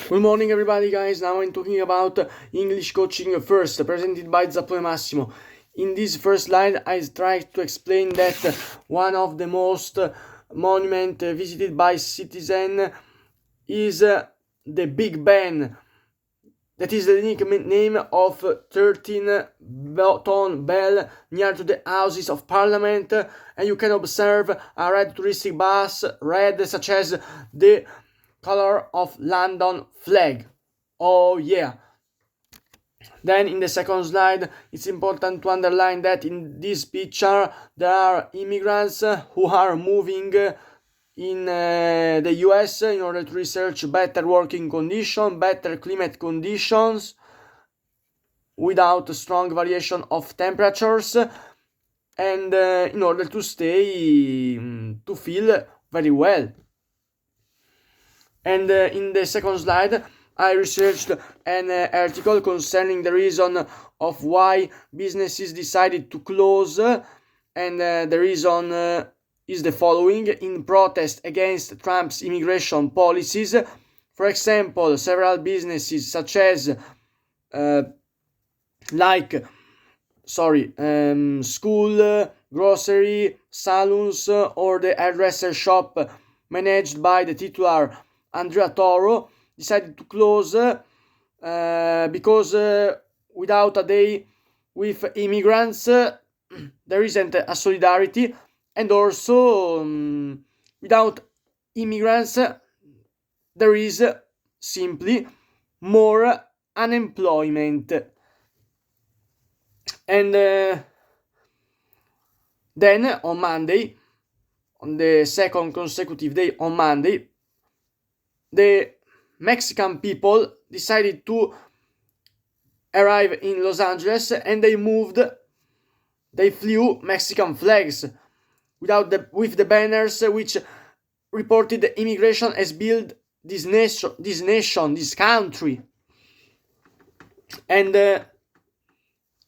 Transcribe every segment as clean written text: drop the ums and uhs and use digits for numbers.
Good morning, everybody, guys. Now I'm talking about English coaching first, presented by Zappone Massimo. In this first slide, I try to explain that one of the most monument visited by citizen is the Big Ben. That is the nickname of 13-ton bell near to the Houses of Parliament, and you can observe a red touristic bus, red such as the color of London flag. Oh yeah. Then in the second slide, it's important to underline that in this picture there are immigrants who are moving in the US in order to research better working conditions, better climate conditions without strong variation of temperatures, and in order to stay to feel very well. And in the second slide, I researched an article concerning the reason of why businesses decided to close, and the reason is the following: in protest against Trump's immigration policies. For example, several businesses such as school, grocery, salons, or the hairdresser shop managed by the titular Andrea Toro decided to close because without a day with immigrants there isn't a solidarity, and also without immigrants there is simply more unemployment. And then on Monday, on the second consecutive day on Monday, the Mexican people decided to arrive in Los Angeles, and they flew Mexican flags with the banners which reported the immigration has built this country. And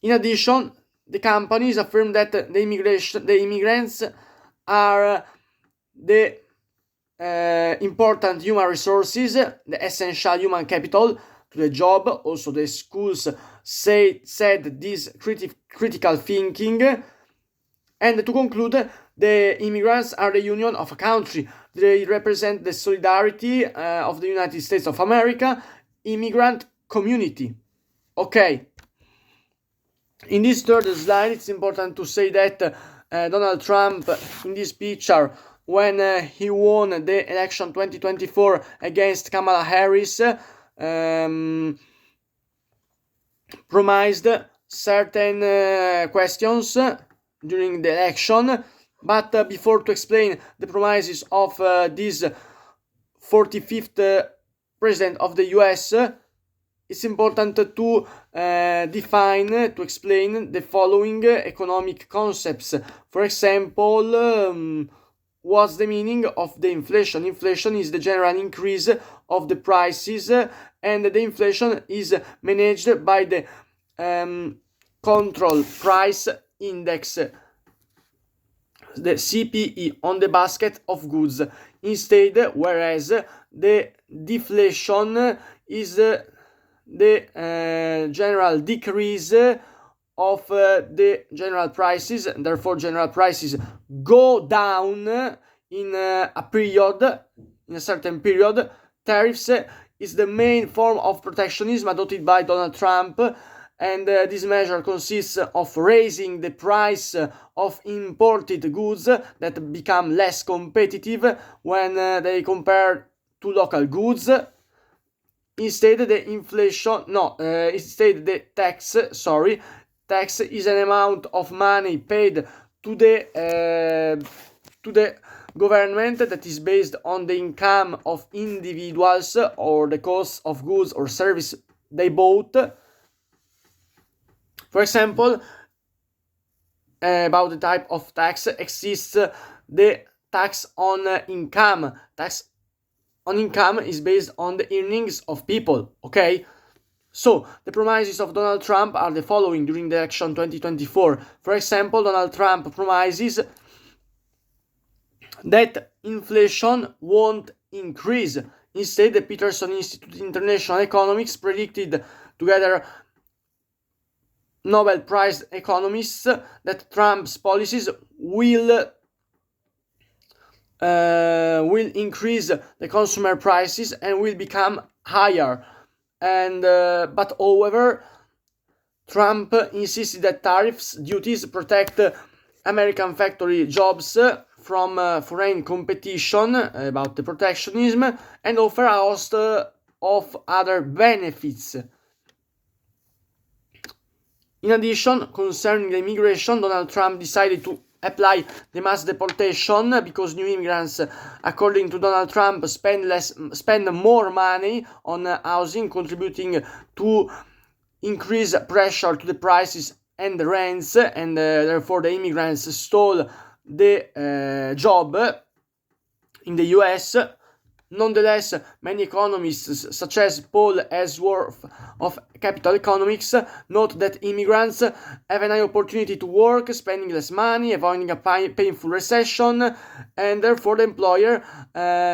in addition, the companies affirm that the immigrants are the important human resources, the essential human capital to the job. Also, the schools said this critical thinking. And to conclude, the immigrants are the union of a country. They represent the solidarity of the United States of America immigrant community. Okay. In this third slide, it's important to say that Donald Trump, in this picture, when he won the election 2024 against Kamala Harris, promised certain questions during the election. But before to explain the promises of this 45th president of the US, it's important to explain the following economic concepts. For example, what's the meaning of the inflation? Inflation is the general increase of the prices, and the inflation is managed by the control price index, the CPI, on the basket of goods. Instead, whereas the deflation is the general decrease of the general prices, and therefore general prices go down in a certain period. Tariffs is the main form of protectionism adopted by Donald Trump, and this measure consists of raising the price of imported goods that become less competitive when they compare to local goods. Instead, the tax is an amount of money paid to the government that is based on the income of individuals or the cost of goods or service they bought. For example, about the type of tax exists the tax on income. Tax on income is based on the earnings of people. Okay, so the promises of Donald Trump are the following during the election 2024. For example, Donald Trump promises that inflation won't increase. Instead, the Peterson Institute International Economics predicted, together Nobel Prize economists, that Trump's policies will increase the consumer prices and will become higher. And but however, Trump insisted that tariffs, duties protect American factory jobs from foreign competition about the protectionism, and offer a host of other benefits. In addition, concerning the immigration, Donald Trump decided to apply the mass deportation because new immigrants, according to Donald Trump, spend more money on housing, contributing to increase pressure to the prices and the rents, and therefore the immigrants stole the job in the US. Nonetheless, many economists, such as Paul Ellsworth of Capital Economics, note that immigrants have an opportunity to work, spending less money, avoiding a painful recession, and therefore the employer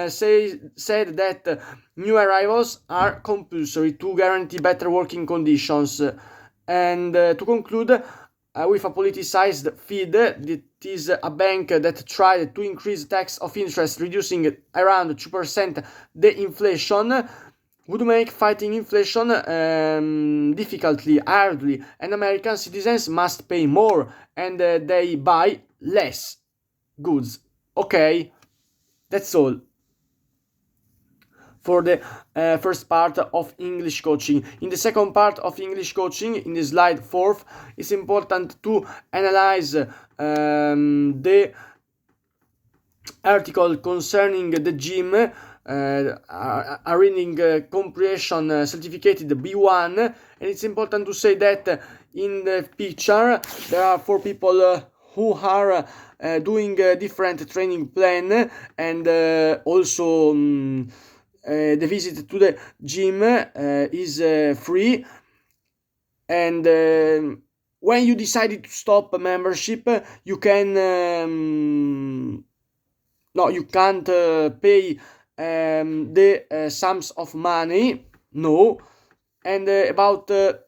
said that new arrivals are compulsory to guarantee better working conditions. And to conclude, with a politicized Fed, that is a bank that tried to increase tax of interest, reducing around 2% the inflation, would make fighting inflation difficultly, hardly, and American citizens must pay more, and they buy less goods. Okay, that's all for the first part of English coaching. In the second part of English coaching, in the slide 4, it's important to analyze the article concerning the GYM, a reading comprehension certificated B1, and it's important to say that in the picture there are 4 people who are doing a different training plan, and also the visit to the gym is free, and when you decided to stop a membership, you can you can't pay the sums of money, no. And about the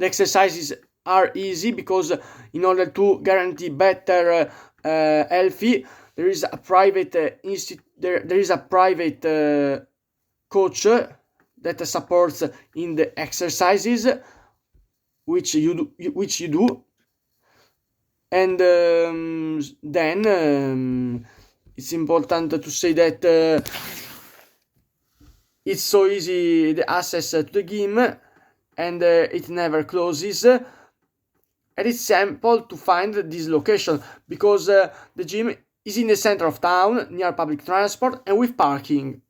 exercises are easy, because in order to guarantee better healthy, there is a private there is a private coach that supports in the exercises which you do, and then it's important to say that it's so easy the access to the gym, and it never closes, and it's simple to find this location, because the gym is in the center of town, near public transport, and with parking.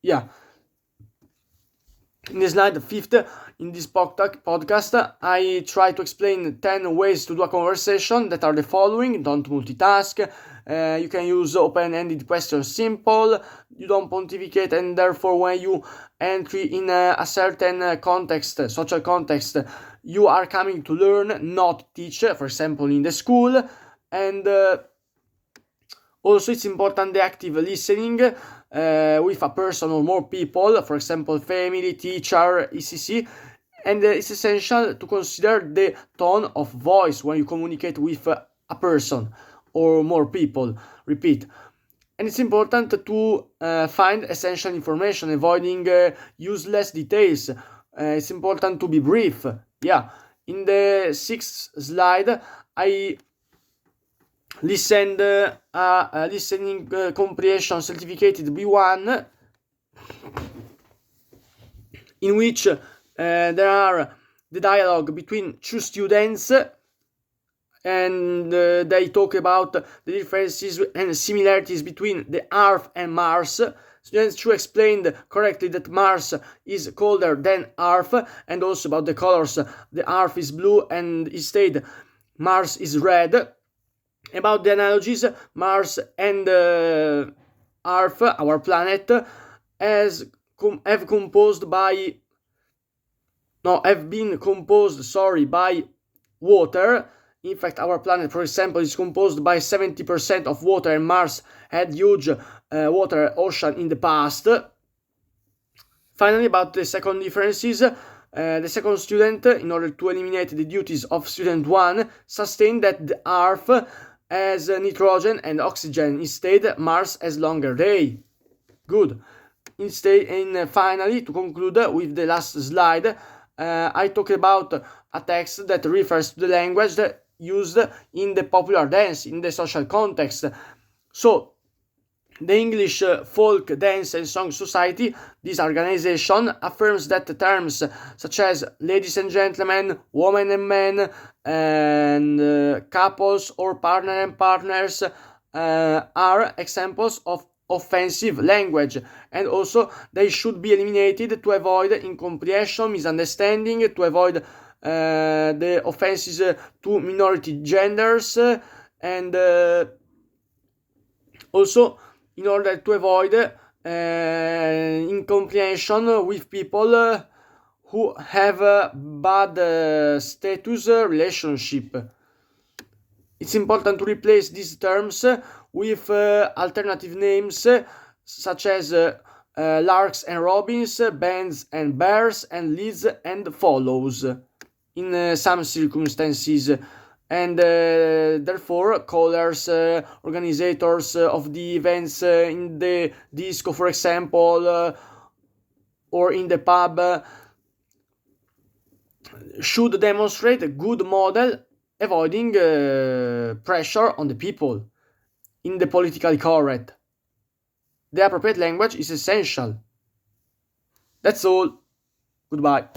Yeah. In the slide 5, in this podcast, I try to explain 10 ways to do a conversation that are the following: don't multitask, you can use open-ended questions, simple, you don't pontificate, and therefore when you enter in a certain context, social context, you are coming to learn, not teach, for example in the school. And also it's important the active listening with a person or more people, for example family, teacher, etc. And it's essential to consider the tone of voice when you communicate with a person or more people. Repeat. And it's important to find essential information, avoiding useless details. It's important to be brief. Yeah. In the 6th slide, I listened a listening comprehension certificated B1, in which there are the dialogue between 2 students, and they talk about the differences and similarities between the Earth and Mars. Students 2 explained correctly that Mars is colder than Earth, and also about the colors. The Earth is blue and instead Mars is red. About the analogies, Mars and Earth, our planet, have been composed by water. In fact, our planet, for example, is composed by 70% of water, and Mars had huge water ocean in the past. Finally, about the second differences, the second student, in order to eliminate the duties of student 1, sustained that the Earth has nitrogen and oxygen. Instead, Mars has longer day. Good. Instead, and finally, to conclude with the last slide, I talked about a text that refers to the language that used in the popular dance, in the social context. So, the English Folk Dance and Song Society, this organization, affirms that terms such as ladies and gentlemen, women and men, and couples or partner and partners are examples of offensive language, and also they should be eliminated to avoid incomprehension, misunderstanding, to avoid the offenses to minority genders, and also in order to avoid incomprehension with people who have a bad status relationship. It's important to replace these terms with alternative names such as larks and robins, bands and bears, and leads and follows in some circumstances. And therefore, callers, organizers of the events in the disco, for example, or in the pub, should demonstrate a good model, avoiding pressure on the people in the politically correct. The appropriate language is essential. That's all. Goodbye.